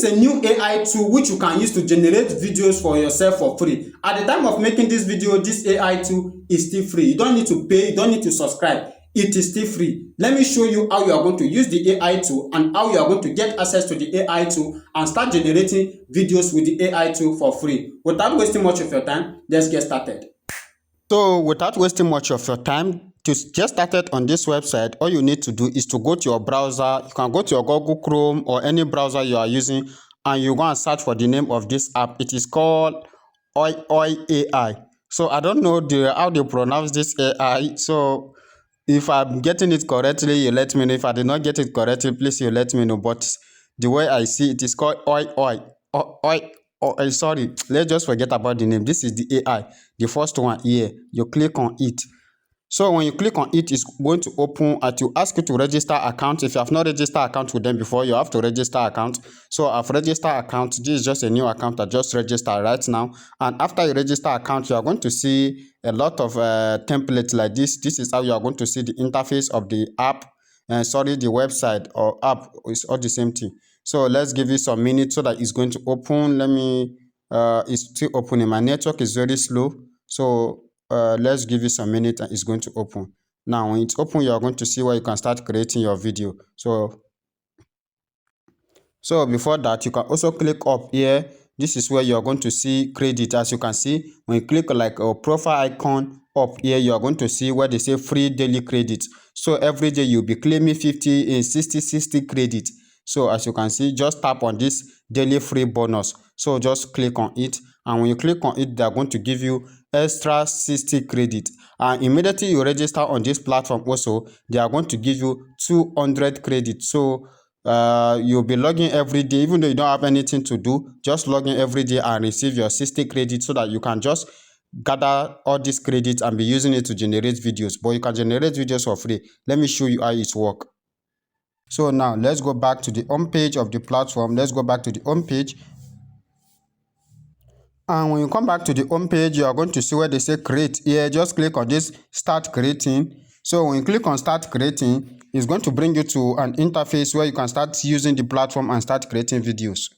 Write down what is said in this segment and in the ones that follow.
is a new AI tool which you can use to generate videos for yourself for free. At the time of making this video, this AI tool is still free. You don't need to pay, you don't need to subscribe. It is still free. Let me show you how you are going to use the AI tool and how you are going to get access to the AI tool and start generating videos with the AI tool for free. Without wasting much of your time, let's get started. So without wasting much of your time, to get started on this website, all you need to do is to go to your browser. You can go to your Google Chrome or any browser you are using, and you go and search for the name of this app. It is called AI. So I don't know how they pronounce this AI. So if I'm getting it correctly, you let me know. If I did not get it correctly, please you let me know. But the way I see it is called sorry, let's just forget about the name. This is the AI, the first one here. You click on it. So when you click on it, it's going to open and to ask you to register account. If you have not registered account with them before, you have to register account. So I've registered account. This is just a new account I just registered right now. And after you register account, you are going to see a lot of templates like this. This is how you are going to see the interface of the app. The website or app is all the same thing. So let's give it some minutes so that it's going to open. Let me, it's still opening. My network is very slow. So let's give it some minutes and it's going to open. Now when it's open, you are going to see where you can start creating your video. So before that, you can also click up here. This is where you are going to see credit. As you can see, when you click like a profile icon up here, you are going to see where they say free daily credit. So every day you'll be claiming 50 and 60 credit. So as you can see, just tap on this daily free bonus. So just click on it, and when you click on it, they are going to give you extra 60 credit. And immediately you register on this platform also, they are going to give you 200 credit. So you'll be logging every day. Even though you don't have anything to do, just log in every day and receive your 60 credit so that you can just gather all this credit and be using it to generate videos. But you can generate videos for free. Let me show you how it works. So now let's go back to the home page of the platform. Let's go back to the home page. And when you come back to the home page, you are going to see where they say create. Here, just click on this start creating. So when you click on start creating, it's going to bring you to an interface where you can start using the platform and start creating videos.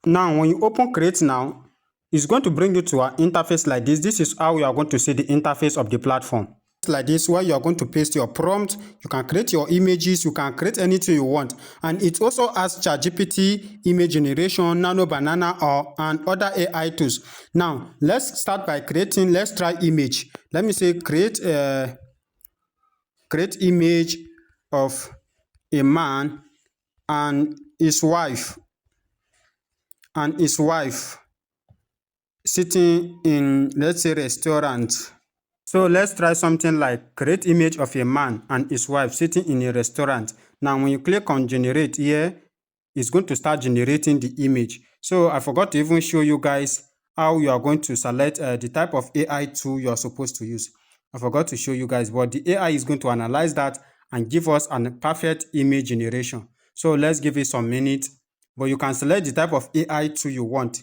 Now, when you open create now, it's going to bring you to an interface like this. This is how you are going to see the interface of the platform. Like this, where you are going to paste your prompt. You can create your images, you can create anything you want, and it also has ChatGPT, image generation, Nano Banana, and other AI tools. Now let's start by creating. Let's try image. Let me say create image of a man and his wife sitting in, let's say, restaurant. So let's try something like create image of a man and his wife sitting in a restaurant. Now when you click on generate here, it's going to start generating the image. So I forgot to even show you guys how you are going to select the type of AI tool you are supposed to use. I forgot to show you guys, but the AI is going to analyze that and give us a perfect image generation. So let's give it some minutes, but you can select the type of AI tool you want.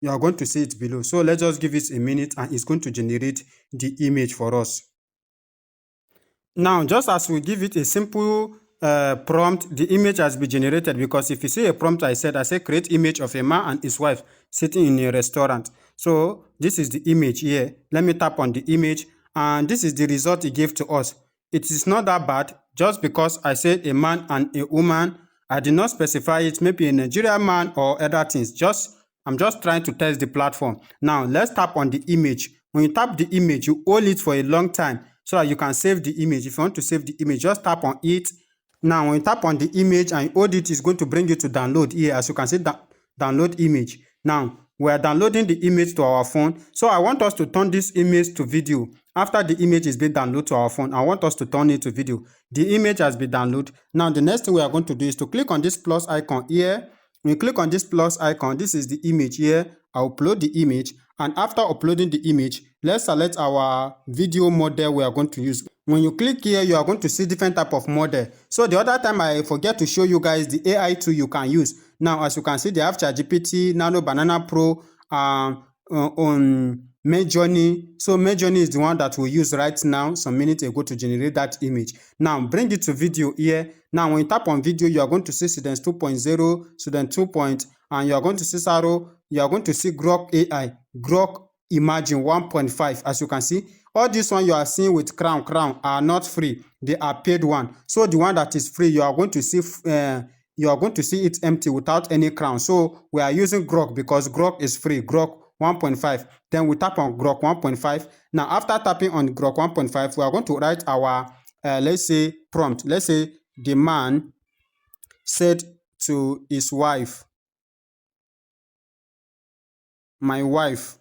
You are going to see it below. So let's just give it a minute and it's going to generate the image for us. Now, just as we give it a simple prompt, the image has been generated, because if you see a prompt I said create image of a man and his wife sitting in a restaurant. So this is the image here. Let me tap on the image and this is the result it gave to us. It is not that bad, just because I said a man and a woman. I did not specify it, maybe a Nigerian man or other things. I'm just trying to test the platform. Now, let's tap on the image. When you tap the image, you hold it for a long time so that you can save the image. If you want to save the image, just tap on it. Now, when you tap on the image and you hold it, it's going to bring you to download here. As you can see, download image. Now, we are downloading the image to our phone. So I want us to turn this image to video. After the image is being downloaded to our phone, I want us to turn it to video. The image has been downloaded. Now, the next thing we are going to do is to click on this plus icon here. When you click on this plus icon, this is the image here. I'll upload the image, and after uploading the image, let's select our video model we are going to use. When you click here, you are going to see different type of model. So the other time I forget to show you guys the AI tool you can use. Now, as you can see, they have ChatGPT, Nano Banana Pro, Midjourney. So Midjourney is the one that we use right now some minutes ago to generate that image. Now bring it to video here. Now when you tap on video, you are going to see students 2.0, student 2 point, and you are going to see Saro, you are going to see Grok AI, Grok Imagine 1.5. As you can see, all this one you are seeing with crown are not free, they are paid one. So the one that is free, you are going to see it empty without any crown. So we are using Grok because Grok is free, Grok 1.5. Then we tap on Grok 1.5. Now after tapping on Grok 1.5, we are going to write our let's say prompt. Let's say the man said to his wife, "My wife,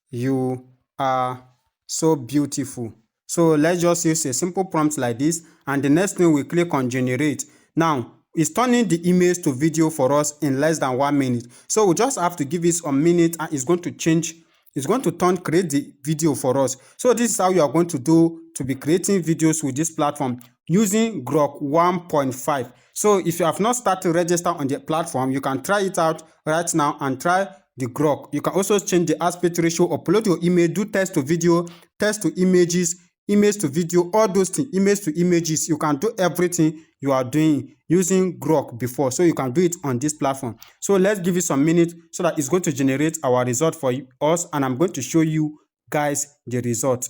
you are so beautiful." So let's just use a simple prompt like this, and the next thing we click on generate. Now it's turning the image to video for us in less than 1 minute. So we just have to give it a minute and it's going to change. It's going to create the video for us. So this is how you are going to do to be creating videos with this platform using Grok 1.5. So if you have not started register on the platform, you can try it out right now and try the Grok. You can also change the aspect ratio, upload your image, do text to video, text to images, image to video, all those things, image to images. You can do everything you are doing using Grok before, so you can do it on this platform. So let's give it some minutes so that it's going to generate our result for us, and I'm going to show you guys the result.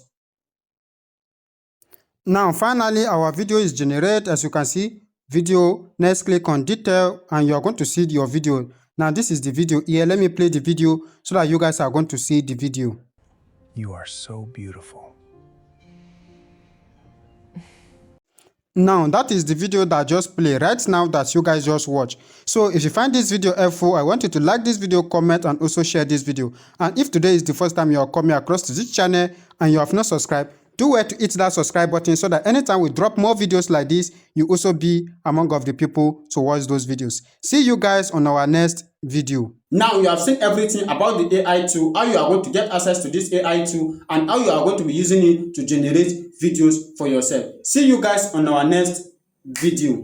Now finally our video is generated. As you can see, video, next click on detail and you're going to see your video. Now this is the video here. Let me play the video so that you guys are going to see the video. You are so beautiful. Now that is the video that just played right now that you guys just watch. So if you find this video helpful, I want you to like this video, comment, and also share this video. And if today is the first time you are coming across to this channel and you have not subscribed, do well to hit that subscribe button so that anytime we drop more videos like this, you also be among of the people to watch those videos. See you guys on our next video. Now you have seen everything about the AI tool, how you are going to get access to this AI tool, and how you are going to be using it to generate videos for yourself. See you guys on our next video.